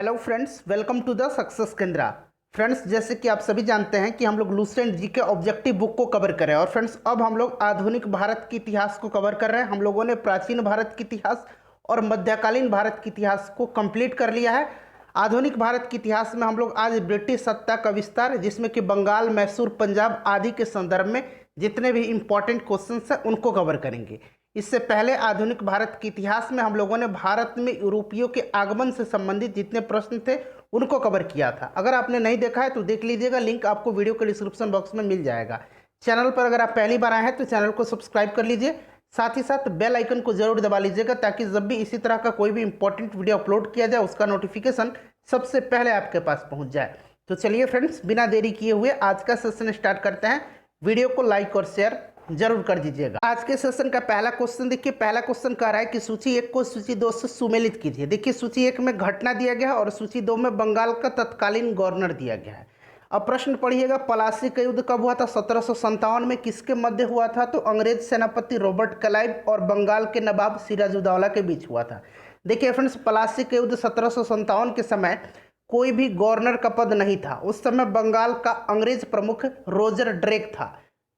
Hello friends, welcome to the success Kendra. Friends, जैसे कि आप सभी जानते हैं कि हम लोग लूसेंट जी के ऑब्जेक्टिव बुक को कवर करें। और फ्रेंड्स, अब हम लोग आधुनिक भारत के इतिहास को कवर कर रहे हैं। हम लोगों ने प्राचीन भारत के इतिहास और मध्यकालीन भारत के इतिहास को कंप्लीट कर लिया है। आधुनिक भारत के इतिहास में हम लोग आज ब्रिटिश सत्ता का विस्तार, जिसमें कि बंगाल, मैसूर, पंजाब आदि के संदर्भ में जितने भी इंपॉर्टेंट क्वेश्चंस हैं उनको कवर करेंगे। इससे पहले आधुनिक भारत के इतिहास में हम लोगों ने भारत में यूरोपियों के आगमन से संबंधित जितने प्रश्न थे उनको कवर किया था। अगर आपने नहीं देखा है तो देख लीजिएगा, लिंक आपको वीडियो के डिस्क्रिप्शन बॉक्स में मिल जाएगा। चैनल पर अगर आप पहली बार आए हैं तो चैनल को सब्सक्राइब कर लीजिए, साथ ही साथ बेल आइकन को जरूर दबा लीजिएगा ताकि जब भी इसी तरह का कोई भी इंपॉर्टेंट वीडियो अपलोड किया जाए उसका नोटिफिकेशन सबसे पहले आपके पास पहुंच जाए। तो चलिए फ्रेंड्स, बिना देरी किए हुए आज का सेशन स्टार्ट करते हैं। वीडियो को लाइक और शेयर जरूर कर दीजिएगा। आज के सेशन का पहला क्वेश्चन देखिए। पहला क्वेश्चन कह रहा है कि सूची 1 को सूची 2 से सुमेलित कीजिए। देखिए, सूची 1 में घटना दिया गया है और सूची 2 में बंगाल का तत्कालीन गवर्नर दिया गया है। अब प्रश्न पढ़िएगा, पलासी का युद्ध कब हुआ था? 1757 में। किसके मध्य हुआ था? तो अंग्रेज सेनापति रॉबर्ट क्लाइव और बंगाल के नवाब सिराजुद्दौला के बीच हुआ था। देखिए फ्रेंड्स, पलासी का युद्ध 1757 के समय कोई भी गवर्नर का पद नहीं था। उस समय बंगाल का अंग्रेज प्रमुख रोजर ड्रेक था।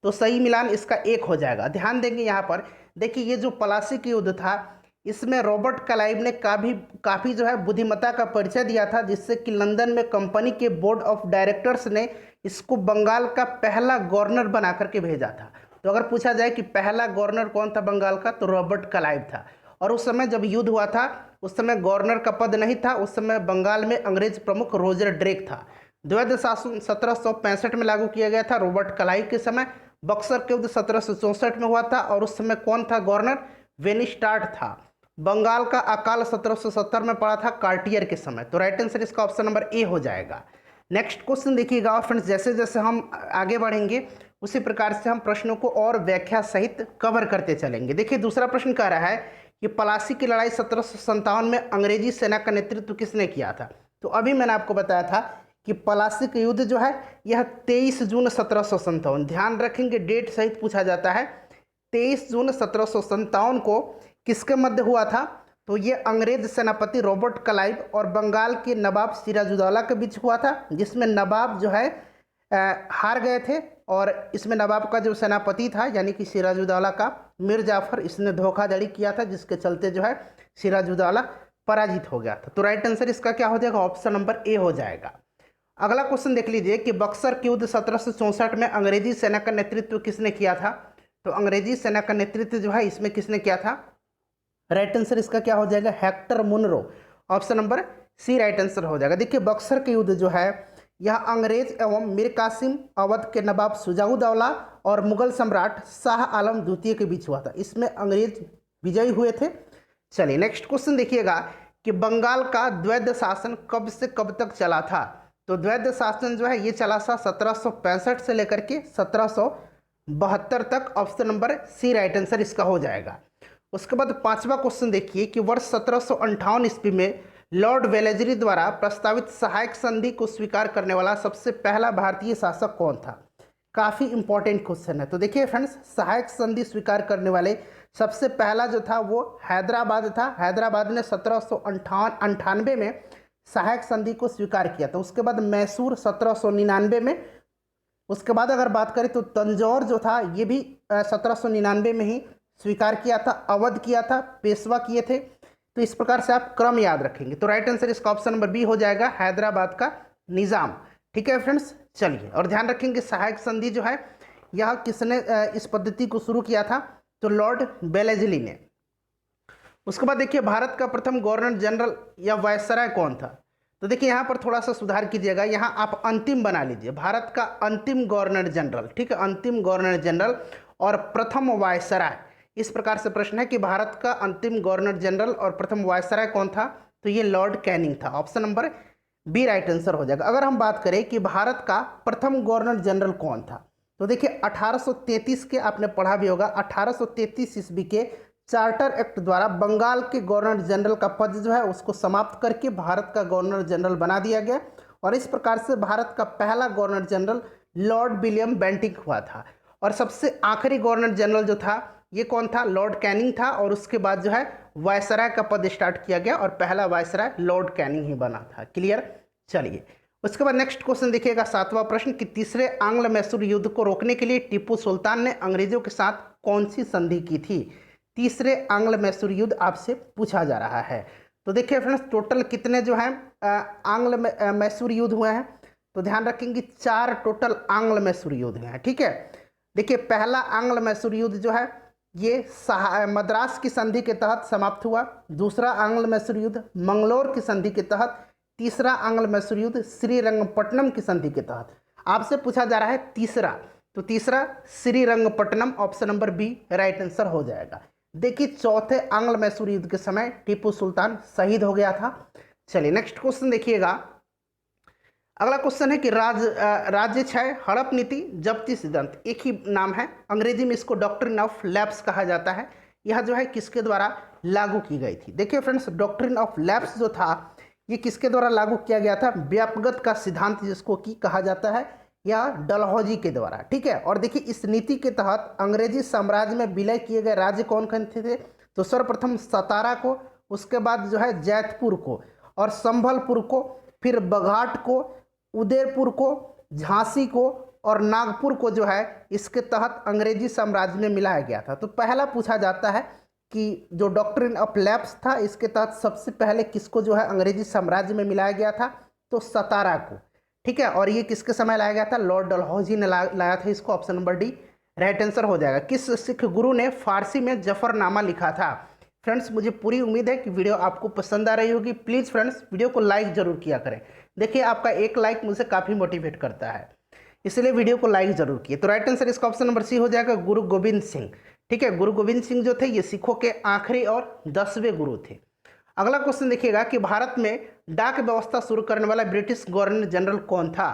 तो सही मिलान इसका 1 हो जाएगा। ध्यान देंगे यहाँ पर, देखिए ये जो पलासी का युद्ध था इसमें रॉबर्ट क्लाइव ने काफ़ी जो है बुद्धिमत्ता का परिचय दिया था, जिससे कि लंदन में कंपनी के बोर्ड ऑफ डायरेक्टर्स ने इसको बंगाल का पहला गवर्नर बना करके भेजा था। तो अगर पूछा जाए कि पहला गवर्नर कौन था बंगाल का, तो रॉबर्ट क्लाइव था। और उस समय जब युद्ध हुआ था उस समय गवर्नर का पद नहीं था। उस समय बंगाल में अंग्रेज प्रमुख रोजर ड्रेक था। द्वैध शासन 1765 में लागू किया गया था रॉबर्ट क्लाइव के समय। बक्सर के युद्ध 1764 में हुआ था और उस समय कौन था गवर्नर? वेनिस्टार्ड था। बंगाल का अकाल 1770 में पड़ा था कार्टियर के समय। तो राइट आंसर इसका ऑप्शन नंबर ए हो जाएगा। नेक्स्ट क्वेश्चन देखिएगा फ्रेंड्स, जैसे जैसे हम आगे बढ़ेंगे उसी प्रकार से हम प्रश्नों को और व्याख्या सहित कवर करते चलेंगे। देखिए, दूसरा प्रश्न कह रहा है कि पलासी की लड़ाई 1757 में अंग्रेजी सेना का नेतृत्व किसने किया था? तो अभी मैंने आपको बताया था कि पलासी का युद्ध जो है यह 23 जून 1757, ध्यान रखेंगे डेट सहित पूछा जाता है, 23 जून 1757 को किसके मध्य हुआ था? तो ये अंग्रेज सेनापति रॉबर्ट क्लाइव और बंगाल के नवाब सिराजुद्दौला के बीच हुआ था, जिसमें नवाब जो है हार गए थे। और इसमें नवाब का जो सेनापति था यानी कि सिराजुद्दौला का मीर जाफर, इसने धोखाधड़ी किया था, जिसके चलते जो है सिराजुद्दौला पराजित हो गया था। तो राइट आंसर इसका क्या हो जाएगा? ऑप्शन नंबर ए हो जाएगा। अगला क्वेश्चन देख लीजिए कि बक्सर के युद्ध 1764 में अंग्रेजी सेना का नेतृत्व किसने किया था? तो अंग्रेजी सेना का नेतृत्व जो है इसमें किसने किया था? राइट आंसर इसका क्या हो जाएगा? Hector Munro. Option number C right answer हो जाएगा। देखिए, बक्सर के युद्ध जो है यह अंग्रेज एवं मीर कासिम, अवध के नवाब शुजाउद्दौला और मुगल सम्राट शाह आलम द्वितीय के बीच हुआ था। इसमें अंग्रेज विजयी हुए थे। चलिए नेक्स्ट क्वेश्चन देखिएगा कि बंगाल का द्वैध शासन कब से कब तक चला था? तो द्वैध शासन जो है ये चला था 1765 से लेकर के 1772 तक। Option number C right answer इसका हो जाएगा। उसके बाद पांचवा क्वेश्चन देखिए कि वर्ष 1758 ईस्वी में लॉर्ड वेलेजरी द्वारा प्रस्तावित सहायक संधि को स्वीकार करने वाला सबसे पहला भारतीय शासक कौन था? काफ़ी इंपॉर्टेंट क्वेश्चन है। तो देखिए फ्रेंड्स, सहायक संधि स्वीकार करने वाले सबसे पहला जो था वो हैदराबाद था। हैदराबाद ने 1798 में सहायक संधि को स्वीकार किया था। उसके बाद मैसूर 1799 में। उसके बाद अगर बात करें तो तंजौर जो था ये भी 1799 में ही स्वीकार किया था। अवध किया था, पेशवा किए थे। तो इस प्रकार से आप क्रम याद रखेंगे। तो राइट आंसर इसका ऑप्शन नंबर बी हो जाएगा, हैदराबाद का निज़ाम। ठीक है फ्रेंड्स, चलिए और ध्यान रखेंगे सहायक संधि जो है यह किसने इस पद्धति को शुरू किया था? तो लॉर्ड वेलेजली ने। उसके बाद देखिए, भारत का प्रथम गवर्नर जनरल या वायसराय कौन था? तो देखिए यहाँ पर थोड़ा सा सुधार कीजिएगा, यहाँ आप अंतिम बना लीजिए, भारत का अंतिम गवर्नर जनरल। ठीक है, अंतिम गवर्नर जनरल और प्रथम वायसराय, इस प्रकार से प्रश्न है कि भारत का अंतिम गवर्नर जनरल और प्रथम वायसराय कौन था? तो ये लॉर्ड कैनिंग था। Option number B right answer हो जाएगा। अगर हम बात करें कि भारत का प्रथम गवर्नर जनरल कौन था, तो देखिए 1833 के आपने पढ़ा भी होगा, 1833 ईस्वी के चार्टर एक्ट द्वारा बंगाल के गवर्नर जनरल का पद जो है उसको समाप्त करके भारत का गवर्नर जनरल बना दिया गया। और इस प्रकार से भारत का पहला governor general lord William Bentinck हुआ था। और सबसे आखिरी गवर्नर जनरल जो था ये कौन था? लॉर्ड कैनिंग था। और उसके बाद जो है वायसराय का पद स्टार्ट किया गया और पहला वायसराय लॉर्ड कैनिंग ही बना था। क्लियर? चलिए उसके बाद नेक्स्ट क्वेश्चन देखिएगा, 7वां प्रश्न कि तीसरे आंग्ल मैसूर युद्ध को रोकने के लिए टीपू सुल्तान ने अंग्रेजों के साथ कौन सी संधि की थी? तीसरे आंग्ल मैसूर युद्ध आपसे पूछा जा रहा है। तो देखिए फ्रेंड्स, टोटल कितने जो हैं आंग्ल मैसूर युद्ध हुए हैं? तो ध्यान रखेंगे 4 टोटल आंग्ल मैसूर युद्ध हुए हैं। ठीक है, देखिए पहला आंग्ल मैसूर युद्ध जो है ये मद्रास की संधि के तहत समाप्त हुआ। दूसरा आंग्ल मैसूर युद्ध मंगलोर की संधि के तहत। तीसरा आंग्ल मैसूर युद्ध श्रीरंगपट्टनम की संधि के तहत। आपसे पूछा जा रहा है तीसरा, तो तीसरा Srirangapatnam, option number B right answer हो जाएगा। देखिए चौथे आंग्ल मैसूर युद्ध के समय टीपू सुल्तान शहीद हो गया था। चलिए नेक्स्ट क्वेश्चन देखिएगा, अगला क्वेश्चन है कि राज्य क्षय, हड़प नीति, जब्ती सिद्धांत एक ही नाम है, अंग्रेजी में इसको डॉक्ट्रिन ऑफ लैप्स कहा जाता है। यह जो है किसके द्वारा लागू की गई थी? देखिए फ्रेंड्स, डॉक्ट्रिन ऑफ लैप्स जो था ये किसके द्वारा लागू किया गया था? व्यापगत का सिद्धांत जिसको की कहा जाता है, या डलहौजी के द्वारा। ठीक है, और देखिए इस नीति के तहत अंग्रेजी साम्राज्य में विलय किए गए राज्य कौन कौन थे? तो सर्वप्रथम सतारा को, उसके बाद जो है जैतपुर को, और संभलपुर को, फिर बघाट को, उदयपुर को, झांसी को और नागपुर को जो है इसके तहत अंग्रेजी साम्राज्य में मिलाया गया था। तो पहला पूछा जाता है कि जो डॉक्ट्रिन ऑफ लैप्स था इसके तहत सबसे पहले किसको जो है अंग्रेजी साम्राज्य में मिलाया गया था? तो सतारा को। ठीक है, और ये किसके समय लाया गया था? लॉर्ड डलहौजी ने लाया था इसको, option number D right answer हो जाएगा। किस सिख गुरु ने फारसी में जफरनामा लिखा था? फ्रेंड्स मुझे पूरी उम्मीद है कि वीडियो आपको पसंद आ रही होगी। प्लीज़ फ्रेंड्स वीडियो को लाइक जरूर किया करें। देखिए आपका एक लाइक मुझे काफ़ी मोटिवेट करता है, इसलिए वीडियो को लाइक जरूर किए। तो राइट आंसर इसका ऑप्शन नंबर सी हो जाएगा, गुरु गोविंद सिंह। ठीक है, गुरु गोविंद सिंह जो थे ये सिखों के आखिरी और 10वें गुरु थे। अगला क्वेश्चन देखिएगा कि भारत में डाक व्यवस्था शुरू करने वाला ब्रिटिश गवर्नर जनरल कौन था?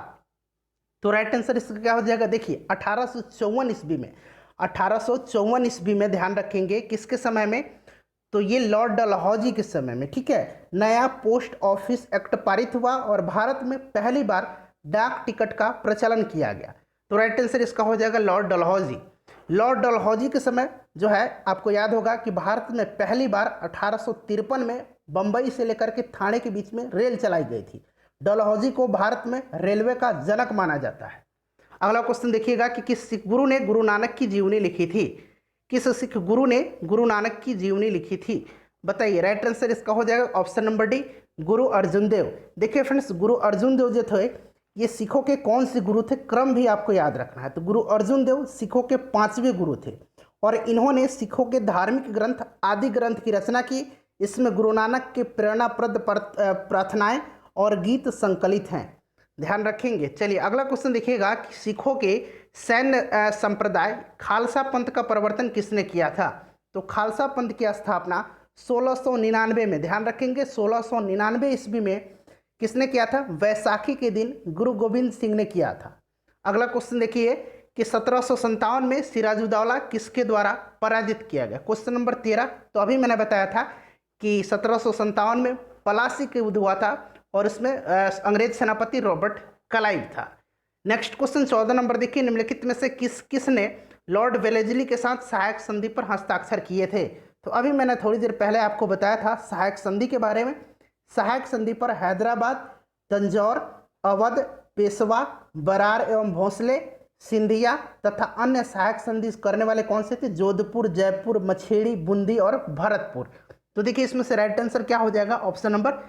तो राइट आंसर इसका क्या हो जाएगा? देखिए 1854 ईस्वी में, 1854 ईस्वी में ध्यान रखेंगे किसके समय में? तो ये लॉर्ड डलहौजी के समय में। ठीक है, नया पोस्ट ऑफिस एक्ट पारित हुआ और भारत में पहली बार डाक टिकट का प्रचलन किया गया। तो राइट आंसर इसका हो जाएगा लॉर्ड डलहौजी। लॉर्ड डलहौजी के समय जो है आपको याद होगा कि भारत में पहली बार 1853 में बंबई से लेकर के थाने के बीच में रेल चलाई गई थी। डलहौजी को भारत में रेलवे का जनक माना जाता है। अगला क्वेश्चन देखिएगा कि किस सिख गुरु ने गुरु नानक की जीवनी लिखी थी? किस सिख गुरु ने गुरु नानक की जीवनी लिखी थी? बताइए। राइट आंसर इसका हो जाएगा ऑप्शन नंबर डी, गुरु अर्जुन देव। देखिए फ्रेंड्स, गुरु अर्जुन देव जो थे ये सिखों के कौन से गुरु थे? क्रम भी आपको याद रखना है। तो गुरु अर्जुन देव सिखों के 5वें गुरु थे और इन्होंने सिखों के धार्मिक ग्रंथ आदि ग्रंथ की रचना की। इसमें गुरु नानक के प्रेरणाप्रद प्रार्थनाएं और गीत संकलित हैं, ध्यान रखेंगे। चलिए अगला क्वेश्चन देखिएगा कि सिखों के सैन्य संप्रदाय खालसा पंथ का प्रवर्तन किसने किया था? तो खालसा पंथ की स्थापना 1699 में, ध्यान रखेंगे 1699 ईस्वी में किसने किया था? वैसाखी के दिन गुरु गोविंद सिंह ने किया था। अगला क्वेश्चन देखिए कि 1757 में सिराजुद्दौला किसके द्वारा पराजित किया गया? Question number 13। तो अभी मैंने बताया था कि 1757 में पलासी के युद्ध हुआ था और इसमें अंग्रेज सेनापति रॉबर्ट क्लाइव था। नेक्स्ट क्वेश्चन 14 नंबर देखिए, निम्नलिखित में से किसने लॉर्ड वेलेस्ली के साथ सहायक संधि पर हस्ताक्षर किए थे? तो अभी मैंने थोड़ी देर पहले आपको बताया था सहायक संधि के बारे में। सहायक संधि पर हैदराबाद, तंजौर, अवध, पेशवा, बरार एवं भोंसले, सिंधिया तथा अन्य सहायक संधि करने वाले कौन से थे? जोधपुर, जयपुर, मछेड़ी, बूंदी और भरतपुर। तो देखिए इसमें से राइट आंसर क्या हो जाएगा? ऑप्शन नंबर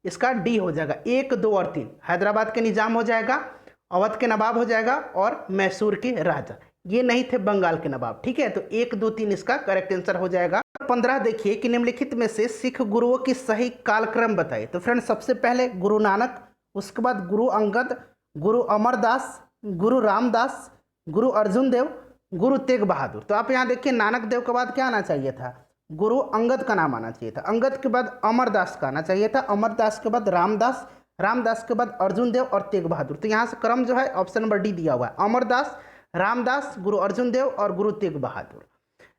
इसका डी हो जाएगा। 1, 2 और 3 हैदराबाद के निजाम हो जाएगा, अवध के नवाब हो जाएगा और मैसूर के राजा। ये नहीं थे बंगाल के नवाब। ठीक है, तो 1, 2, 3 इसका करेक्ट आंसर हो जाएगा। 15 देखिए कि निम्नलिखित में से सिख गुरुओं की सही कालक्रम बताइए। तो फ्रेंड्स सबसे पहले गुरु नानक, उसके बाद गुरु अंगद, गुरु अमरदास, गुरु रामदास, गुरु अर्जुन देव, गुरु तेग बहादुर। तो आप यहाँ देखिए नानक देव के बाद क्या आना चाहिए था? गुरु अंगद का नाम आना चाहिए था। अंगद के बाद अमरदास का आना चाहिए था। अमरदास के बाद रामदास, रामदास के बाद अर्जुन देव और तेग बहादुर। तो यहाँ से क्रम जो है ऑप्शन नंबर डी दिया हुआ है, अमरदास, रामदास, गुरु अर्जुन देव और गुरु तेग बहादुर।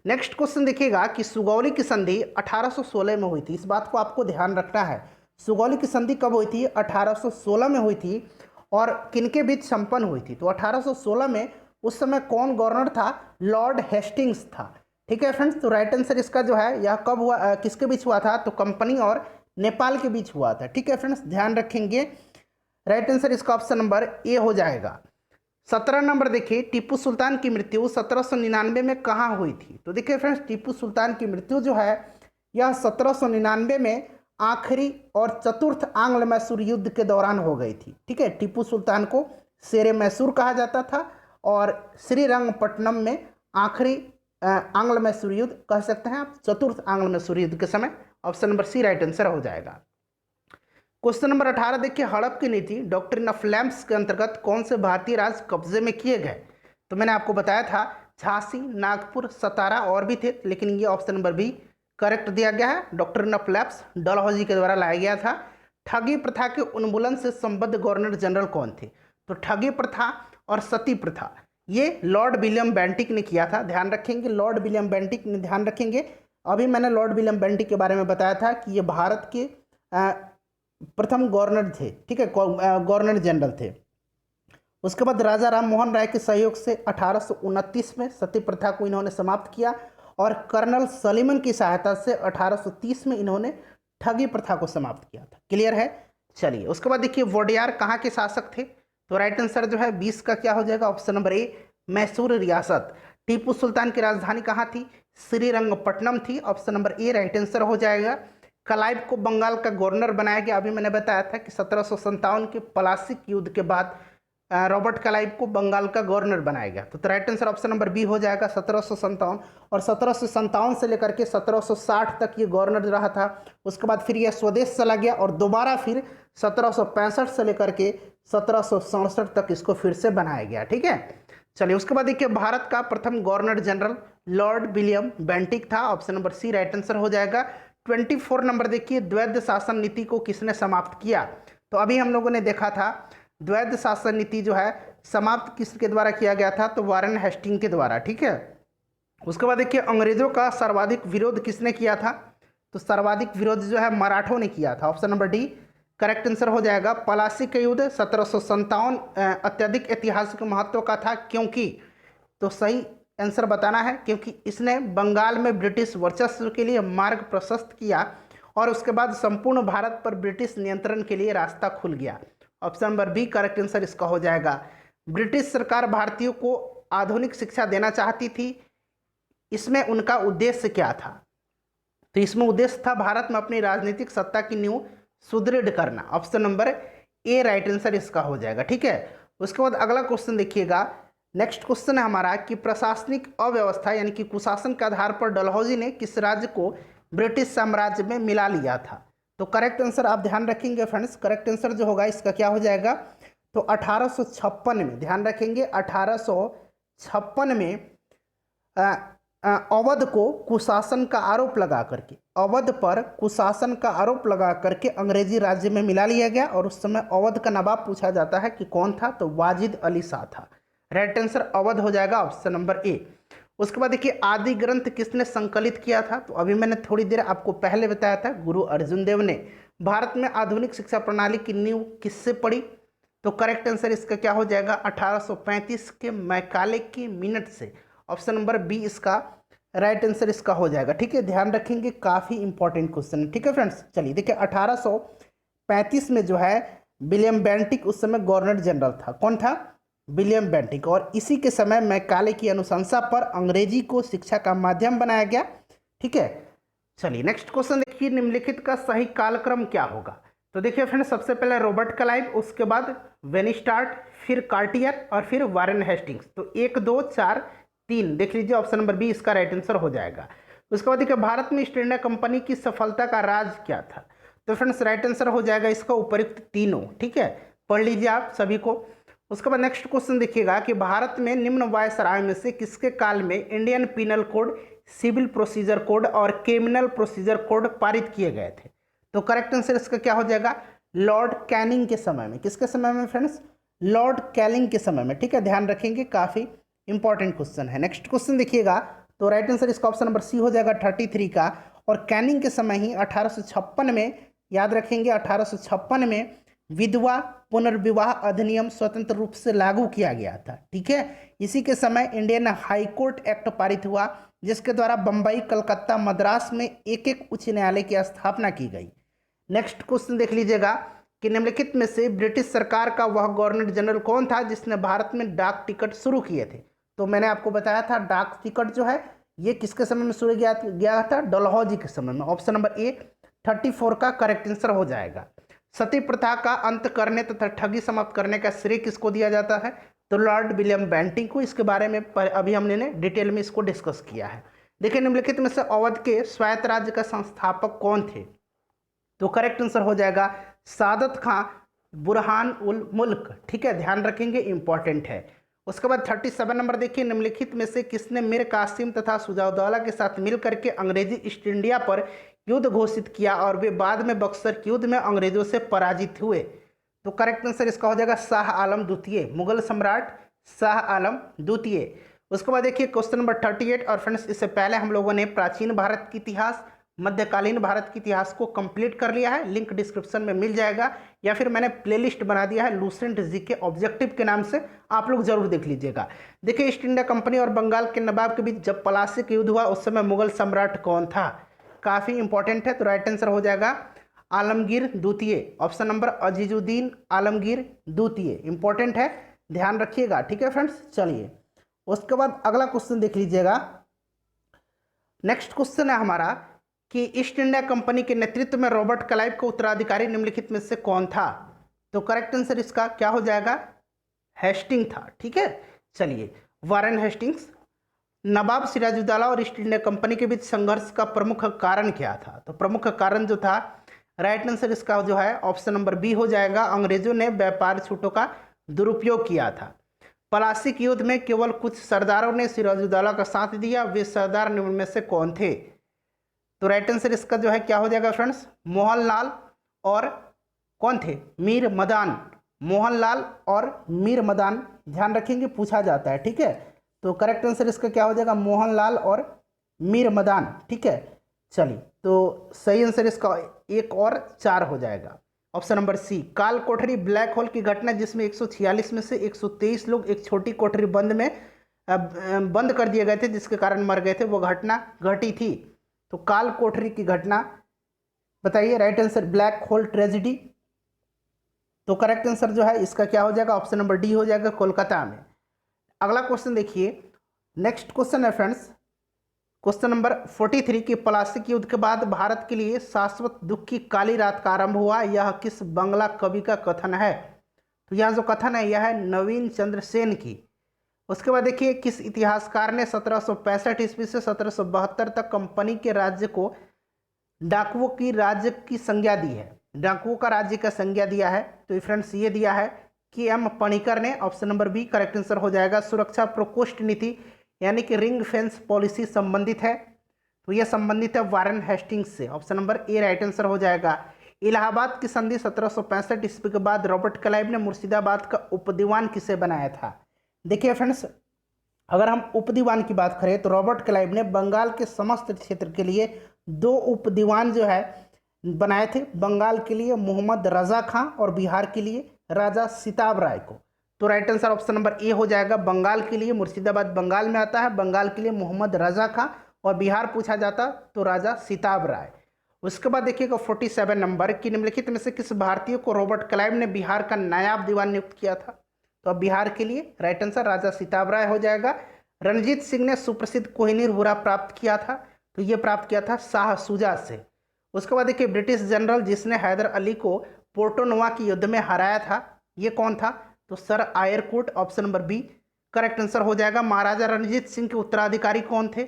नेक्स्ट क्वेश्चन देखिएगा कि सुगौली की संधि 1816 में हुई थी। इस बात को आपको ध्यान रखना है। सुगौली की संधि कब हुई थी? 1816 में हुई थी। और किनके बीच संपन्न हुई थी? तो 1816 में उस समय कौन गवर्नर था? लॉर्ड हेस्टिंग्स था। ठीक है फ्रेंड्स, तो राइट आंसर इसका जो है यह कब हुआ, किसके बीच हुआ था, तो कंपनी और नेपाल के बीच हुआ था। ठीक है फ्रेंड्स, ध्यान रखेंगे। राइट आंसर इसका ऑप्शन नंबर ए हो जाएगा। 17 नंबर देखिए, टीपू सुल्तान की मृत्यु 1799 में कहाँ हुई थी। तो देखिए फ्रेंड्स, टीपू सुल्तान की मृत्यु जो है यह 1799 में आखिरी और चतुर्थ आंग्ल मैसूर युद्ध के दौरान हो गई थी। ठीक है, टीपू सुल्तान को शेरे मैसूर कहा जाता था और श्रीरंगपट्टनम में आखिरी आंग्ल मैसूर युद्ध कह सकते हैं आप, चतुर्थ आंग्ल मैसूर युद्ध के समय। Option number C right answer हो जाएगा। क्वेश्चन नंबर 18 देखिए, हड़प की नीति डॉक्ट्रिन ऑफ लैम्प्स के अंतर्गत कौन से भारतीय राज्य कब्जे में किए गए। तो मैंने आपको बताया था झांसी, नागपुर, सतारा और भी थे, लेकिन ये ऑप्शन नंबर बी करेक्ट दिया गया है। डॉक्ट्रिन ऑफ लैम्प्स डलहौजी के द्वारा लाया गया था। ठगी प्रथा के उन्मूलन से संबद्ध गवर्नर जनरल कौन थे। तो ठगी प्रथा और सती प्रथा ये लॉर्ड विलियम बेंटिक ने किया था। ध्यान रखेंगे, लॉर्ड विलियम बेंटिक ने, ध्यान रखेंगे। अभी मैंने लॉर्ड विलियम बेंटिक के बारे में बताया था कि ये भारत के प्रथम गवर्नर थे। ठीक है, गवर्नर जनरल थे। उसके बाद राजा राम मोहन राय के सहयोग से 1829 में सती प्रथा को इन्होंने समाप्त किया और कर्नल सलीमन की सहायता से 1830 में इन्होंने ठगी प्रथा को समाप्त किया था। क्लियर है। चलिए, उसके बाद देखिए, वोडियार कहाँ के शासक थे। तो राइट आंसर जो है 20 का क्या हो जाएगा, ऑप्शन नंबर ए मैसूर रियासत। टीपू सुल्तान की राजधानी कहाँ थी, श्रीरंगपट्टनम थी। Option number A right answer हो जाएगा। क्लाइव को बंगाल का गवर्नर बनाया गया। अभी मैंने बताया था कि 1757 के प्लासिक युद्ध के बाद रॉबर्ट क्लाइव को बंगाल का गवर्नर बनाया गया। तो right answer option number B हो जाएगा 1757। और 1757 से लेकर के 1760 तक ये गवर्नर रहा था। उसके बाद फिर यह स्वदेश चला गया और दोबारा फिर 1765 से लेकर के 1767 तक इसको फिर से बनाया गया। ठीक है, चलिए, उसके बाद देखिए, भारत का प्रथम governor general lord William Bentinck था। Option number C right answer हो जाएगा। 24 नंबर देखिए, द्वैध शासन नीति को किसने समाप्त किया। तो अभी हम लोगों ने देखा था द्वैध शासन नीति जो है समाप्त किसके द्वारा किया गया था, तो वारेन हेस्टिंग के द्वारा। ठीक है, उसके बाद देखिए, अंग्रेजों का सर्वाधिक विरोध किसने किया था। तो सर्वाधिक विरोध जो है मराठों ने किया था। Option number D correct answer हो जाएगा। पलासी का युद्ध 1757 अत्यधिक ऐतिहासिक महत्व का था, क्योंकि, तो सही आंसर बताना है, क्योंकि इसने बंगाल में ब्रिटिश वर्चस्व के लिए मार्ग प्रशस्त किया और उसके बाद संपूर्ण भारत पर ब्रिटिश नियंत्रण के लिए रास्ता खुल गया। Option number B correct answer इसका हो जाएगा। ब्रिटिश सरकार भारतीयों को आधुनिक शिक्षा देना चाहती थी। इसमें उनका उद्देश्य क्या था। तो इसमें उद्देश्य था भारत में अपनी राजनीतिक सत्ता की नींव सुदृढ़ करना। Option number A right answer इसका हो जाएगा। ठीक है, उसके बाद अगला क्वेश्चन देखिएगा। नेक्स्ट क्वेश्चन है हमारा कि प्रशासनिक अव्यवस्था यानी कि कुशासन के आधार पर डलहौजी ने किस राज्य को ब्रिटिश साम्राज्य में मिला लिया था। तो करेक्ट आंसर आप ध्यान रखेंगे फ्रेंड्स, करेक्ट आंसर जो होगा इसका क्या हो जाएगा, तो 1856 में, ध्यान रखेंगे 1856 में अवध को कुशासन का आरोप लगा करके, अवध पर कुशासन का आरोप लगा करके अंग्रेजी राज्य में मिला लिया गया। और उस समय अवध का नवाब पूछा जाता है कि कौन था, तो वाजिद अली शाह था। राइट आंसर अवध हो जाएगा, ऑप्शन नंबर ए। उसके बाद देखिए, आदि ग्रंथ किसने संकलित किया था। तो अभी मैंने थोड़ी देर आपको पहले बताया था, गुरु अर्जुन देव ने। भारत में आधुनिक शिक्षा प्रणाली की नींव किससे पड़ी। तो करेक्ट आंसर इसका क्या हो जाएगा, 1835 के मैकाले की मिनट से। ऑप्शन नंबर बी इसका राइट आंसर इसका हो जाएगा। ठीक है, ध्यान रखेंगे, काफ़ी इंपॉर्टेंट क्वेश्चन है। ठीक है फ्रेंड्स, चलिए देखिए, 1835 में जो है विलियम बेंटिक उस समय गवर्नर जनरल था। कौन था, विलियम बेंटिक। और इसी के समय मैकाले की अनुशंसा पर अंग्रेजी को शिक्षा का माध्यम बनाया गया। ठीक है, चलिए नेक्स्ट क्वेश्चन देखिए, निम्नलिखित का सही कालक्रम क्या होगा। तो देखिए फ्रेंड्स, सबसे पहले रॉबर्ट क्लाइव, उसके बाद वेनिस्टार्ट, फिर कार्टियर और फिर वारेन हेस्टिंग्स। तो 1 2 4 3 देख लीजिए, ऑप्शन नंबर बी इसका राइट आंसर हो जाएगा। उसके बाद देखिए, भारत में ईस्ट इंडिया कंपनी की सफलता का राज क्या था। तो फ्रेंड्स राइट आंसर हो जाएगा इसका उपयुक्त तीनों। ठीक है, पढ़ लीजिए आप सभी को। उसके बाद नेक्स्ट क्वेश्चन देखिएगा कि भारत में निम्न वायसराय में से किसके काल में Indian penal code, civil procedure code और क्रिमिनल प्रोसीजर कोड पारित किए गए थे। तो करेक्ट आंसर इसका क्या हो जाएगा, लॉर्ड कैनिंग के समय में। किसके समय में फ्रेंड्स, लॉर्ड कैनिंग के समय में। ठीक है, ध्यान रखेंगे, काफ़ी इंपॉर्टेंट क्वेश्चन है। नेक्स्ट क्वेश्चन देखिएगा, तो राइट आंसर इसका ऑप्शन नंबर सी हो जाएगा 33 का। और कैनिंग के समय ही 1856 में, याद रखेंगे 1856 में विधवा पुनर्विवाह अधिनियम स्वतंत्र रूप से लागू किया गया था। ठीक है, इसी के समय इंडियन हाई कोर्ट एक्ट पारित हुआ जिसके द्वारा बम्बई, कलकत्ता, मद्रास में एक एक उच्च न्यायालय की स्थापना की गई। नेक्स्ट क्वेश्चन देख लीजिएगा कि निम्नलिखित में से ब्रिटिश सरकार का वह गवर्नर जनरल कौन था जिसने भारत में डाक टिकट शुरू किए थे। तो मैंने आपको बताया था डाक टिकट जो है ये किसके समय में शुरू गया था, डलहौजी के समय में। ऑप्शन नंबर ए 34 का करेक्ट आंसर हो जाएगा। सती प्रथा का अंत करने तथा ठगी समाप्त करने का श्रेय किसको दिया जाता है, तो लॉर्ड विलियम बेंटिंग को। इसके बारे में अभी हमने डिटेल में इसको डिस्कस किया है। देखिए निम्नलिखित में से अवध के स्वायत्त राज्य का संस्थापक कौन थे, तो करेक्ट आंसर हो जाएगा सादत खां बुरहान उल मुल्क। ठीक है, ध्यान रखेंगे, इंपॉर्टेंट है। उसके बाद 37 नंबर देखिए, निम्नलिखित में से किसने मीर कासिम तथा सुजाउद्दौला के साथ मिलकर के अंग्रेजी ईस्ट इंडिया पर युद्ध घोषित किया और वे बाद में बक्सर के युद्ध में अंग्रेजों से पराजित हुए। तो करेक्ट आंसर इसका हो जाएगा शाह आलम द्वितीय, मुगल सम्राट शाह आलम द्वितीय। उसके बाद देखिए क्वेश्चन नंबर 38। और फ्रेंड्स इससे पहले हम लोगों ने प्राचीन भारत की इतिहास, मध्यकालीन भारत के इतिहास को कंप्लीट कर लिया है। लिंक डिस्क्रिप्शन में मिल जाएगा या फिर मैंने प्लेलिस्ट बना दिया है लूसेंट जीके ऑब्जेक्टिव के नाम से, आप लोग जरूर देख लीजिएगा। देखिए ईस्ट इंडिया कंपनी और बंगाल के नवाब के बीच जब पलासी का युद्ध हुआ उस समय मुगल सम्राट कौन था, काफ़ी इंपॉर्टेंट है। तो राइट आंसर हो जाएगा आलमगीर द्वितीय। ऑप्शन नंबर अजीजुद्दीन आलमगीर द्वितीय, इंपॉर्टेंट है, ध्यान रखिएगा। ठीक है फ्रेंड्स, चलिए उसके बाद अगला क्वेश्चन देख लीजिएगा। नेक्स्ट क्वेश्चन है हमारा कि ईस्ट इंडिया कंपनी के नेतृत्व में रॉबर्ट क्लाइव का उत्तराधिकारी निम्नलिखित में से कौन था, तो करेक्ट आंसर इसका क्या हो जाएगा, हेस्टिंग था। ठीक है, चलिए वारेन हेस्टिंग्स। नवाब सिराजुद्दौला और ईस्ट इंडिया कंपनी के बीच संघर्ष का प्रमुख कारण क्या था, तो प्रमुख कारण जो था, राइट आंसर इसका जो है ऑप्शन नंबर बी हो जाएगा, अंग्रेजों ने व्यापार छूटों का दुरुपयोग किया था। पलासी के युद्ध में केवल कुछ सरदारों ने सिराजुद्दौला का साथ दिया, वे सरदार निम्न में से कौन थे, तो राइट आंसर इसका जो है क्या हो जाएगा फ्रेंड्स, मोहनलाल और कौन थे, मीर मदान। मोहनलाल और मीर मदान, ध्यान रखेंगे, पूछा जाता है। ठीक है, तो करेक्ट आंसर इसका क्या हो जाएगा, मोहनलाल और मीर मदान। ठीक है, चलिए तो सही आंसर इसका 1 और 4 हो जाएगा, ऑप्शन नंबर सी। काल कोठरी ब्लैक होल की घटना जिसमें 146 में से 123 लोग एक छोटी कोठरी बंद कर दिए गए थे जिसके कारण मर गए थे, वो घटना घटी थी। तो काल कोठरी की घटना बताइए, right answer black hole tragedy. तो करेक्ट आंसर जो है इसका क्या हो जाएगा, ऑप्शन नंबर डी हो जाएगा, कोलकाता में। अगला क्वेश्चन देखिए, नेक्स्ट क्वेश्चन है फ्रेंड्स क्वेश्चन नंबर 43 की पलासी के युद्ध के बाद भारत के लिए शाश्वत दुख की काली रात का आरंभ हुआ, यह किस बांग्ला कवि का कथन है, तो यह जो कथन है यह है नवीन चंद्र सेन की। उसके बाद देखिए किस इतिहासकार ने 1765 ईस्वी से 1772 तक कंपनी के राज्य को डाकुओं की राज्य की संज्ञा दी है, डाकुओं का राज्य का संज्ञा दिया है, तो फ्रेंड्स ये दिया है कि एम पणिकर ने। Option number B correct answer हो जाएगा। सुरक्षा प्रकोष्ठ नीति यानी कि रिंग फेंस पॉलिसी संबंधित है, तो यह संबंधित है वारेन हेस्टिंग्स से, option number A right answer हो जाएगा। इलाहाबाद की संधि 1765 ईस्वी के बाद रॉबर्ट क्लाइव ने मुर्शिदाबाद का उपदीवान किसे बनाया था। देखिए फ्रेंड्स, अगर हम उपदीवान की बात करें तो रॉबर्ट क्लाइव ने बंगाल के समस्त क्षेत्र के लिए 2 उपदीवान जो है बनाए थे, बंगाल के लिए मोहम्मद रजा खां और बिहार के लिए राजा सिताब राय को। तो right answer option number A हो जाएगा, बंगाल के लिए मुर्शिदाबाद बंगाल में आता है, बंगाल के लिए मोहम्मद रजा खां और बिहार पूछा जाता तो राजा सिताब राय। उसके बाद देखिएगा 47 नंबर की निम्नलिखित में से किस भारतीय को रॉबर्ट क्लाइव ने बिहार का नायाब दीवान नियुक्त किया था, तो अब बिहार के लिए राइट आंसर राजा सिताब राय हो जाएगा। रणजीत सिंह ने सुप्रसिद्ध कोहिनूर हुरा प्राप्त किया था, तो ये प्राप्त किया था शाह शुजा से। उसके बाद देखिए ब्रिटिश जनरल जिसने हैदर अली को पोर्टोनोवा की युद्ध में हराया था, ये कौन था, तो sir Eyre Coote, option number B correct answer हो जाएगा। महाराजा रणजीत सिंह के उत्तराधिकारी कौन थे,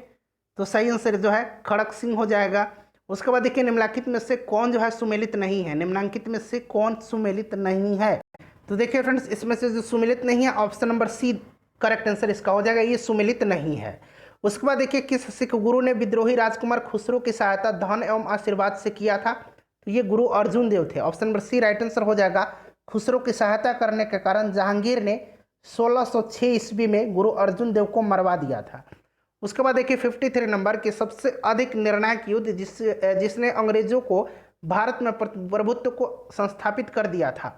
तो सही आंसर जो है खड़क सिंह हो जाएगा। उसके बाद देखिए निम्नलिखित में से कौन जो है सुमेलित नहीं है, निम्नांकित में से कौन सुमेलित नहीं है, तो देखिए फ्रेंड्स इसमें से जो सुमेलित नहीं है option number C correct answer इसका हो जाएगा, ये सुमेलित नहीं है। उसके बाद देखिए किस सिख गुरु ने विद्रोही राजकुमार खुसरो की सहायता धन एवं आशीर्वाद से किया था, तो ये गुरु अर्जुन देव थे, option number C right answer हो जाएगा। खुसरो की सहायता करने के कारण जहांगीर ने 1606 ईस्वी में गुरु अर्जुन देव को मरवा दिया था। उसके बाद देखिए 53 नंबर के सबसे अधिक निर्णायक युद्ध जिसने अंग्रेजों को भारत में प्रभुत्व को संस्थापित कर दिया था,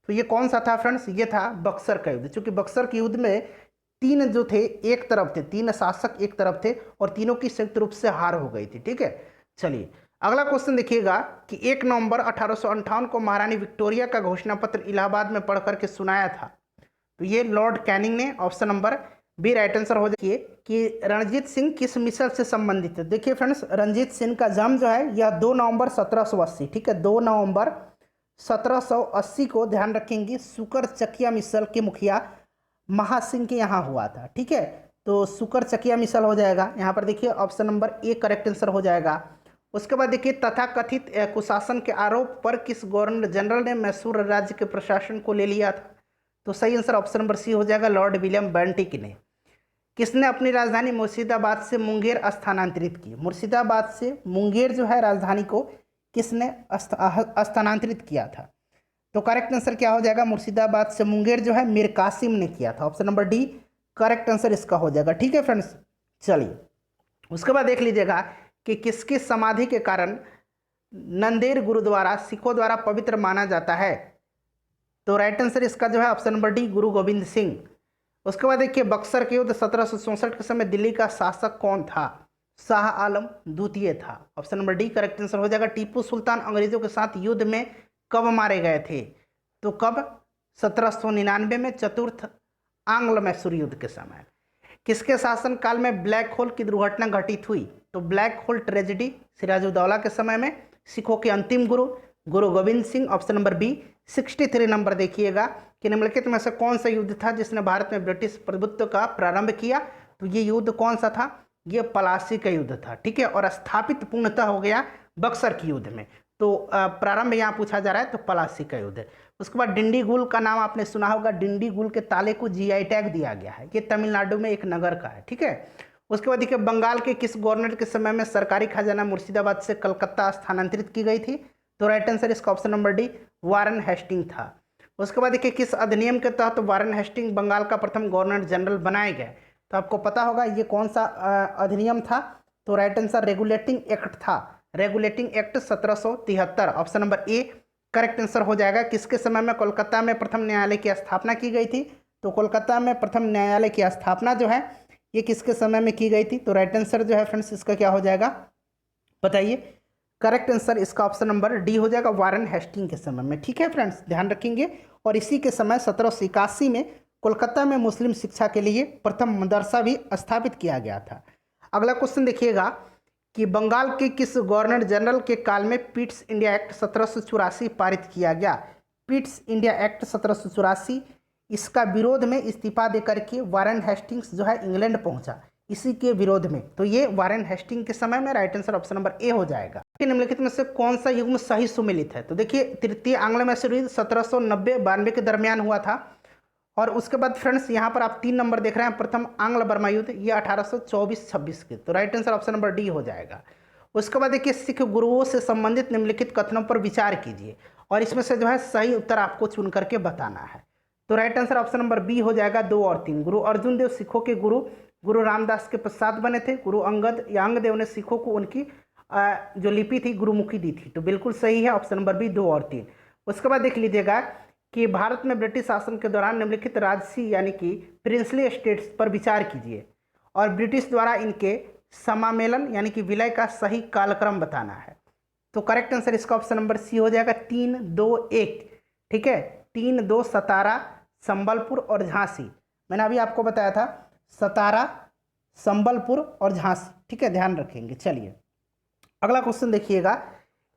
तो ये कौन सा था फ्रेंड्स, ये था बक्सर का युद्ध। चूंकि बक्सर के युद्ध में तीन जो थे एक तरफ थे, तीन शासक एक तरफ थे और तीनों की संयुक्त रूप से हार हो गई थी। ठीक है, चलिए अगला क्वेश्चन देखिएगा कि 1 नवंबर 1858 को महारानी विक्टोरिया का घोषणा पत्र इलाहाबाद में पढ़ करके सुनाया था। तो ये लॉर्ड कैनिंग ने। Option number B right answer हो जाए कि रणजीत सिंह किस मिसल से संबंधित है। देखिए फ्रेंड्स, रणजीत सिंह का जन्म जो है यह 2 नवंबर 1780, ठीक है, 2 नवंबर 1780 को, ध्यान रखेंगे, सुकर चकिया मिसल के मुखिया महासिंह के यहाँ हुआ था। ठीक है, तो सुकर चकिया मिसल हो जाएगा यहाँ पर। देखिए option number A correct answer हो जाएगा। उसके बाद देखिए तथाकथित कुशासन के आरोप पर किस गवर्नर जनरल ने मैसूर राज्य के प्रशासन को ले लिया था। तो सही आंसर ऑप्शन नंबर सी हो जाएगा, लॉर्ड विलियम बेंटिक ने। किसने अपनी राजधानी मुर्शिदाबाद से मुंगेर स्थानांतरित की। मुर्शिदाबाद से मुंगेर जो है राजधानी को किसने स्थानांतरित किया था। तो करेक्ट आंसर क्या हो जाएगा, मुर्शिदाबाद से मुंगेर जो है मीर कासिम ने किया था। Option number D correct answer इसका हो जाएगा। ठीक है फ्रेंड्स, चलिए उसके बाद देख लीजिएगा कि किसकी समाधि के कारण नंदेड़ गुरुद्वारा सिखों द्वारा पवित्र माना जाता है। तो राइट आंसर इसका जो है ऑप्शन नंबर डी गुरु गोविंद सिंह। उसके बाद देखिए बक्सर के युद्ध 1764 के समय दिल्ली का शासक कौन था। शाह आलम द्वितीय था। Option number D correct answer हो जाएगा। टीपू सुल्तान अंग्रेजों के साथ युद्ध में कब मारे गए थे। तो कब, 1799 में, चतुर्थ आंग्ल मैसूर युद्ध के समय। किसके शासनकाल में ब्लैक होल की दुर्घटना घटित हुई। तो ब्लैक होल ट्रेजेडी सिराजुद्दौला के समय में। सिखों के अंतिम गुरु Guru Gobind Singh. Option number B. 63 number देखिएगा कि निम्नलिखित में से कौन सा युद्ध था जिसने भारत में ब्रिटिश प्रभुत्व का प्रारंभ किया। तो ये युद्ध कौन सा था, ये पलासी का युद्ध था। ठीक है, और स्थापित पूर्णतः हो गया बक्सर के युद्ध में। तो प्रारंभ यहाँ पूछा जा रहा है, तो पलासी का युद्ध। उसके बाद डिंडीगुल का नाम आपने सुना होगा। डिंडीगुल के ताले को जीआई टैग दिया गया है। ये तमिलनाडु में एक नगर का है। ठीक है, उसके बाद देखिए बंगाल के किस गवर्नर के समय में सरकारी खजाना मुर्शिदाबाद से कलकत्ता स्थानांतरित की गई थी। तो राइट आंसर इसका ऑप्शन नंबर डी वारन हेस्टिंग था। उसके बाद देखिए किस अधिनियम के तहत वारन हेस्टिंग बंगाल का प्रथम गवर्नर जनरल बनाए गए। तो आपको पता होगा ये कौन सा अधिनियम था। तो राइट आंसर रेगुलेटिंग एक्ट था। Regulating act 1773। Option number A correct answer हो जाएगा। किसके समय में कोलकाता में प्रथम न्यायालय की स्थापना की गई थी। तो कोलकाता में प्रथम न्यायालय की स्थापना जो है ये किसके समय में की गई थी। तो राइट आंसर जो है फ्रेंड्स इसका क्या हो जाएगा, बताइए। करेक्ट आंसर इसका ऑप्शन नंबर डी हो जाएगा, वारन हेस्टिंग के समय में। ठीक है फ्रेंड्स, ध्यान रखेंगे। और इसी के समय 1781 में कोलकाता में मुस्लिम शिक्षा के लिए प्रथम मदरसा भी स्थापित किया गया था। अगला क्वेश्चन देखिएगा कि बंगाल के किस गवर्नर जनरल के काल में पिट्स इंडिया एक्ट 1784 पारित किया गया। पिट्स इंडिया एक्ट 1784, इसका विरोध में इस्तीफा देकर के वारन हेस्टिंग्स जो है इंग्लैंड पहुंचा, इसी के विरोध में। तो ये वारन हेस्टिंग के समय में right answer option number A हो जाएगा। निम्नलिखित में से कौन सा युग्म सही सुमेलित है। तो देखिए तृतीय आंग्ल मैसूर युद्ध 1790-92 के दरमियान हुआ था। और उसके बाद फ्रेंड्स यहाँ पर आप 3 नंबर देख रहे हैं, प्रथम आंग्ल बर्मा युद्ध, ये 1824-26 के। तो right answer option number D हो जाएगा। उसके बाद देखिए सिख गुरुओं से संबंधित निम्नलिखित कथनों पर विचार कीजिए और इसमें से जो है सही उत्तर आपको चुन करके बताना है। तो right answer option number B हो जाएगा, 2 और 3। गुरु अर्जुन देव सिखों के गुरु गुरु रामदास के पश्चात बने थे। गुरु अंगद या अंगदेव ने सिखों को उनकी जो लिपि थी गुरुमुखी दी थी। तो बिल्कुल सही है ऑप्शन नंबर बी, 2 और 3। उसके बाद देख लीजिएगा कि भारत में ब्रिटिश शासन के दौरान निम्नलिखित राजसी यानी कि प्रिंसली स्टेट्स पर विचार कीजिए और ब्रिटिश द्वारा इनके समामेलन यानी कि विलय का सही कालक्रम बताना है। तो करेक्ट आंसर इसका ऑप्शन नंबर सी हो जाएगा, 3, 2, 1। ठीक है, 3, 2 सतारा, संबलपुर और झांसी। मैंने अभी आपको बताया था सतारा, संबलपुर और झांसी। ठीक है, ध्यान रखेंगे। चलिए अगला क्वेश्चन देखिएगा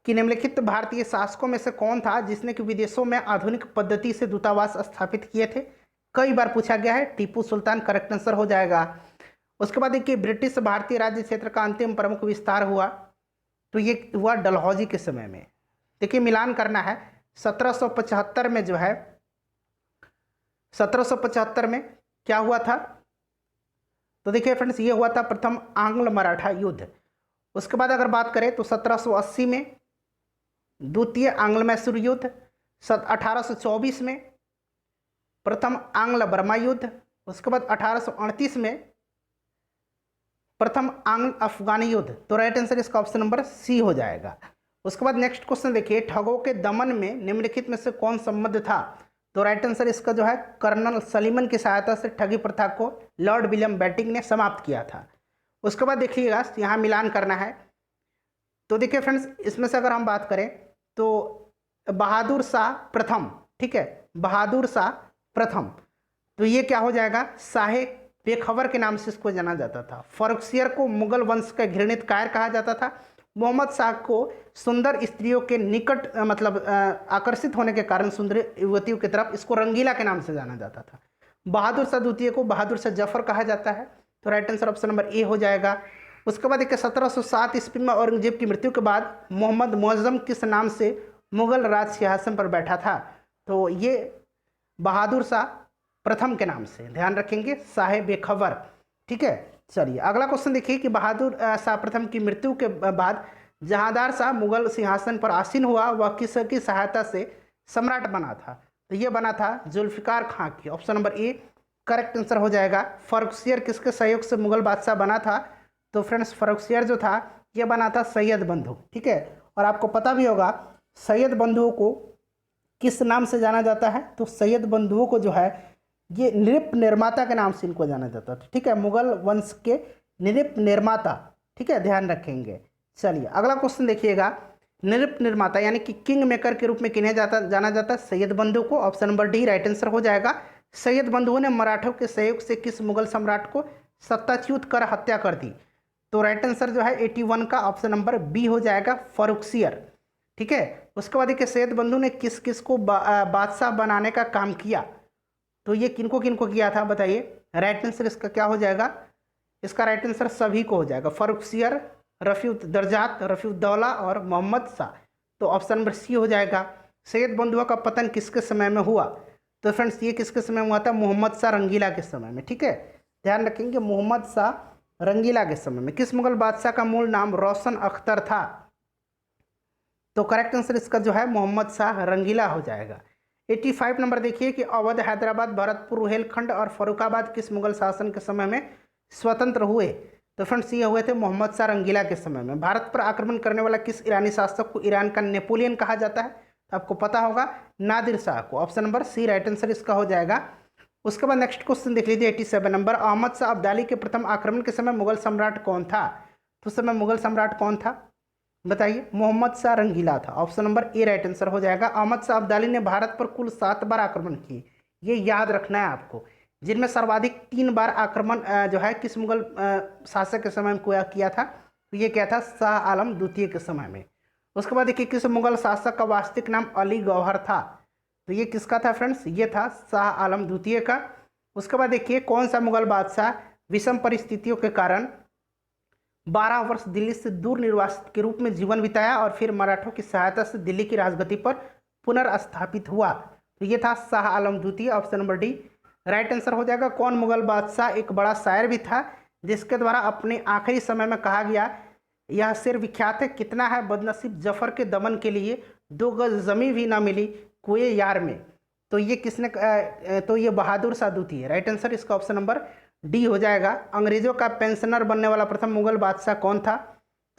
कि निम्नलिखित भारतीय शासकों में से कौन था जिसने कि विदेशों में आधुनिक पद्धति से दूतावास स्थापित किए थे। कई बार पूछा गया है। टीपू सुल्तान करेक्ट आंसर हो जाएगा। उसके बाद देखिए ब्रिटिश भारतीय राज्य क्षेत्र का अंतिम प्रमुख विस्तार हुआ, तो ये हुआ डलहौजी के समय में। देखिए मिलान करना है, 1775 में जो है 1775 में क्या हुआ था। तो देखिए फ्रेंड्स ये हुआ था प्रथम आंग्ल मराठा युद्ध। उसके बाद अगर बात करें तो 1780 में द्वितीय आंग्ल मैसूर युद्ध, 1824 में प्रथम आंग्ल बर्मा युद्ध, उसके बाद 1838 में प्रथम आंग्ल अफगानी युद्ध। तो राइट आंसर इसका ऑप्शन नंबर सी हो जाएगा। उसके बाद नेक्स्ट क्वेश्चन देखिए, ठगों के दमन में निम्नलिखित में से कौन संबद्ध था। तो राइट आंसर इसका जो है कर्नल सलीमन की सहायता से ठगी प्रथा को लॉर्ड विलियम बेंटिंक ने समाप्त किया था। उसके बाद देखिएगा यहाँ मिलान करना है। तो देखिए फ्रेंड्स, इसमें से अगर हम बात करें तो बहादुर शाह प्रथम, ठीक है, बहादुर शाह प्रथम, तो ये क्या हो जाएगा, शाहे बेखबर के नाम से इसको जाना जाता था। फर्रुखसियर को मुगल वंश का घृणित कायर कहा जाता था। मोहम्मद शाह को सुंदर स्त्रियों के निकट मतलब आकर्षित होने के कारण सुंदर युवतियों की तरफ इसको रंगीला के नाम से जाना जाता था। बहादुर शाह द्वितीय को बहादुर शाह जफर कहा जाता है। तो right answer option number A हो जाएगा। उसके बाद देखिए 1707 ईस्वी में औरंगजेब की मृत्यु के बाद मोहम्मद मुअज्जम किस नाम से मुगल राज सिंहासन पर बैठा था। तो ये बहादुर शाह प्रथम के नाम से, ध्यान रखेंगे, शाह बेखबर, ठीक है। चलिए अगला क्वेश्चन देखिए कि बहादुर शाह प्रथम की मृत्यु के बाद जहांदार शाह मुगल सिंहासन पर आसीन हुआ, वह किसकी सहायता से सम्राट बना था। तो ये बना था जुल्फिकार खां की। Option number A correct answer हो जाएगा। फर्रुखसियर किसके सहयोग से मुगल बादशाह बना था। तो फ्रेंड्स फर्रुखसियर जो था ये बना था सैयद बंधु, ठीक है। और आपको पता भी होगा सैयद बंधुओं को किस नाम से जाना जाता है। तो सैयद बंधुओं को जो है ये नृप निर्माता के नाम से इनको जाना जाता था, ठीक है, मुगल वंश के नृप निर्माता, ठीक है, ध्यान रखेंगे। चलिए अगला क्वेश्चन देखिएगा, नृप निर्माता यानी कि किंग मेकर के रूप में किन्हें जाना जाता है, सैयद बंधु को। Option number D right answer हो जाएगा। सैयद बंधुओं ने मराठों के सहयोग से किस मुगल सम्राट को सत्ताच्युत कर हत्या कर दी। तो राइट आंसर जो है 81 का ऑप्शन नंबर बी हो जाएगा, फर्रुखसियर, ठीक है। उसके बाद देखिए सैयद बंधु ने किस किस को बादशाह बनाने का काम किया। तो ये किनको किनको किया था बताइए। राइट आंसर इसका क्या हो जाएगा, इसका राइट आंसर सभी को हो जाएगा, फर्रुखसियर, रफ़ीउद्दर्जात, रफ़ीउद्दौला और मोहम्मद शाह। तो ऑप्शन नंबर सी हो जाएगा। सैयद बंधुओं का पतन किसके समय में हुआ। तो फ्रेंड्स ये किसके समय में हुआ था, मोहम्मद शाह रंगीला के समय में, ठीक है, ध्यान रखेंगे, मोहम्मद शाह रंगीला के समय में। किस मुगल बादशाह का मूल नाम रोशन अख्तर था। तो करेक्ट आंसर इसका जो है मोहम्मद शाह रंगीला हो जाएगा। 85 नंबर देखिए कि अवध, हैदराबाद, भरतपुर, रुहेलखंड और फर्रुखाबाद किस मुगल शासन के समय में स्वतंत्र हुए। तो फ्रेंड्स ये हुए थे मोहम्मद शाह रंगीला के समय में। भारत पर आक्रमण करने वाला किस ईरानी शासक को ईरान का नेपोलियन कहा जाता है। तो आपको पता होगा नादिर शाह को। Option number C right answer इसका हो जाएगा। उसके बाद नेक्स्ट क्वेश्चन देख लीजिए 87 नंबर, अहमद शाह अब्दाली के प्रथम आक्रमण के समय मुगल सम्राट कौन था। तो उस समय मुगल सम्राट कौन था बताइए, मोहम्मद शाह रंगीला था। Option number A right answer हो जाएगा। अहमद शाह अब्दाली ने भारत पर कुल 7 बार आक्रमण किए, ये याद रखना है आपको, जिनमें सर्वाधिक 3 बार आक्रमण जो है किस मुगल शासक के समय में किया था। तो ये क्या था, शाह आलम द्वितीय के समय में। उसके बाद देखिए किस मुगल शासक का वास्तविक नाम अली गौहर था। तो ये किसका था फ्रेंड्स, ये था शाह आलम द्वितीय का। उसके बाद देखिए कौन सा मुगल बादशाह विषम परिस्थितियों के कारण 12 वर्ष दिल्ली से दूर निर्वासित के रूप में जीवन बिताया और फिर मराठों की सहायता से दिल्ली की राजगद्दी पर पुनर्स्थापित हुआ। तो ये था शाह आलम द्वितीय। Option number D right answer हो जाएगा। कौन मुगल बादशाह एक बड़ा शायर भी था जिसके द्वारा अपने आखिरी समय में कहा गया, यह शेर विख्यात है, कितना है बदनसीब जफर के दमन के लिए 2 गज जमी भी ना मिली कुए यार में। तो ये किसने तो ये बहादुर शाह द्वितीय। राइट आंसर इसका ऑप्शन नंबर डी हो जाएगा। अंग्रेजों का पेंशनर बनने वाला प्रथम मुगल बादशाह कौन था।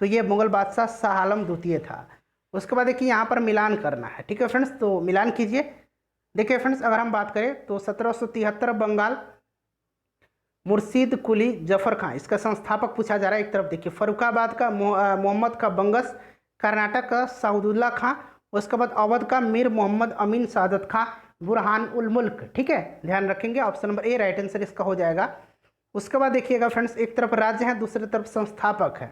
तो ये मुगल बादशाह शाह आलम द्वितीय था। उसके बाद देखिए यहाँ पर मिलान करना है, ठीक है फ्रेंड्स, तो मिलान कीजिए। देखिए फ्रेंड्स अगर हम बात करें तो 1773 बंगाल, मुर्शीद कुली जफर खां, इसका संस्थापक पूछा जा रहा है। एक तरफ देखिए फर्रुखाबाद का मोहम्मद का बंगस, कर्नाटक का साउदुल्ला खां, उसके बाद अवध का मीर मोहम्मद अमीन सादत खां, बुरहान उल मुल्क, ठीक है, ध्यान रखेंगे। Option number A right answer इसका हो जाएगा। उसके बाद देखिएगा फ्रेंड्स एक तरफ राज्य है, दूसरी तरफ संस्थापक है।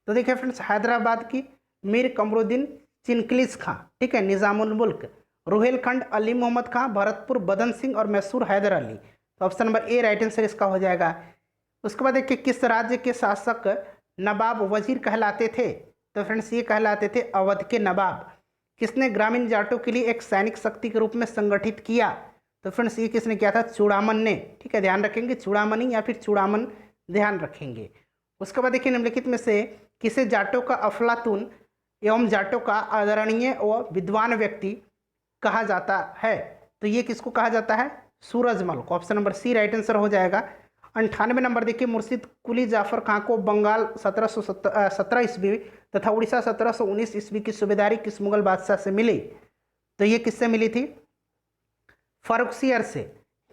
तो देखिए फ्रेंड्स हैदराबाद की मीर कमरुद्दीन चिनकलिस खां, ठीक है, निज़ामुल मुल्क, रुहेलखंड अली मोहम्मद खां, भरतपुर बदन सिंह और मैसूर हैदर अली। तो option number A right answer इसका हो जाएगा। उसके बाद देखिए किस राज्य के शासक नवाब वजीर कहलाते थे। तो फ्रेंड्स ये कहलाते थे अवध के नवाब। किसने ग्रामीण जाटों के लिए एक सैनिक शक्ति के रूप में संगठित किया। तो फ्रेंड्स ये किसने किया था, चूड़ामन ने, ठीक है, ध्यान रखेंगे, चूड़ामनी या फिर चूड़ामन, ध्यान रखेंगे। उसके बाद देखिए निम्नलिखित में से किसे जाटों का अफलातून एवं जाटों का आदरणीय व विद्वान व्यक्ति कहा जाता है। तो ये किसको कहा जाता है, सूरजमल को। Option number C right answer हो जाएगा। 98 नंबर देखिए मुर्शीद कुली जाफर खां को बंगाल 1717 ईस्वी तथा उड़ीसा 1719 ईस्वी की सूबेदारी किस मुगल बादशाह से मिली। तो ये किससे मिली थी, फर्रुखसियर से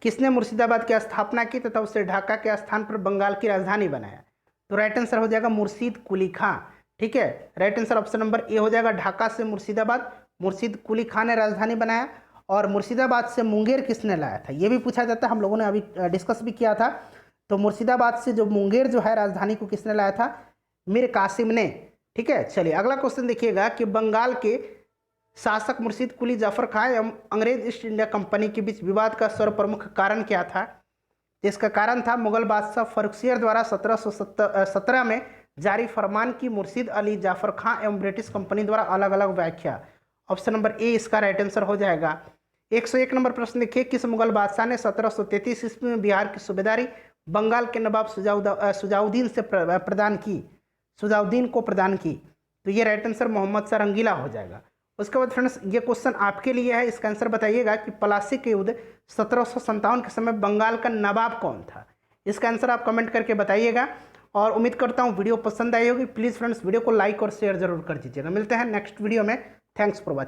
किसने मुर्शिदाबाद की स्थापना की तथा उसे ढाका के स्थान पर बंगाल की राजधानी बनाया? तो राइट आंसर हो जाएगा मुर्शीद कुली खां। ठीक है, right answer option number A हो जाएगा, ढाका से मुर्शिदाबाद मुर्शीद कुली खां ने राजधानी बनाया। और मुर्शिदाबाद से मुंगेर किसने लाया था, ये भी पूछा जाता है, हम लोगों ने अभी डिस्कस भी किया था। तो मुर्शिदाबाद से जो मुंगेर जो है राजधानी को किसने लाया था? मीर कासिम ने। ठीक है, चलिए अगला क्वेश्चन देखिएगा कि बंगाल के शासक मुर्शीद कुली जफर खां एवं अंग्रेज ईस्ट इंडिया कंपनी के बीच विवाद का सर्वप्रमुख कारण क्या था? इसका कारण था मुगल बादशाह फर्रुखसियर द्वारा 1717 में जारी फरमान की मुर्शीद अली जाफर खां एवं ब्रिटिश कंपनी द्वारा अलग अलग व्याख्या। ऑप्शन नंबर ए इसका राइट आंसर हो जाएगा। 101 नंबर प्रश्न देखिए, किस मुगल बादशाह ने 1733 ईस्वी में बिहार की सूबेदारी बंगाल के नवाब सुजाउद्दीन से प्रदान की? सुजाउद्दीन को प्रदान की। तो ये राइट आंसर मोहम्मद शाह रंगीला हो जाएगा। उसके बाद फ्रेंड्स ये क्वेश्चन आपके लिए है, इसका आंसर बताइएगा कि प्लासी के युद्ध 1757 के समय बंगाल का नवाब कौन था? इसका आंसर आप कमेंट करके बताइएगा। और उम्मीद करता हूँ वीडियो पसंद आई होगी। प्लीज़ फ्रेंड्स वीडियो को लाइक और शेयर जरूर कर दीजिएगा। मिलते हैं नेक्स्ट वीडियो में। Thanks for watching.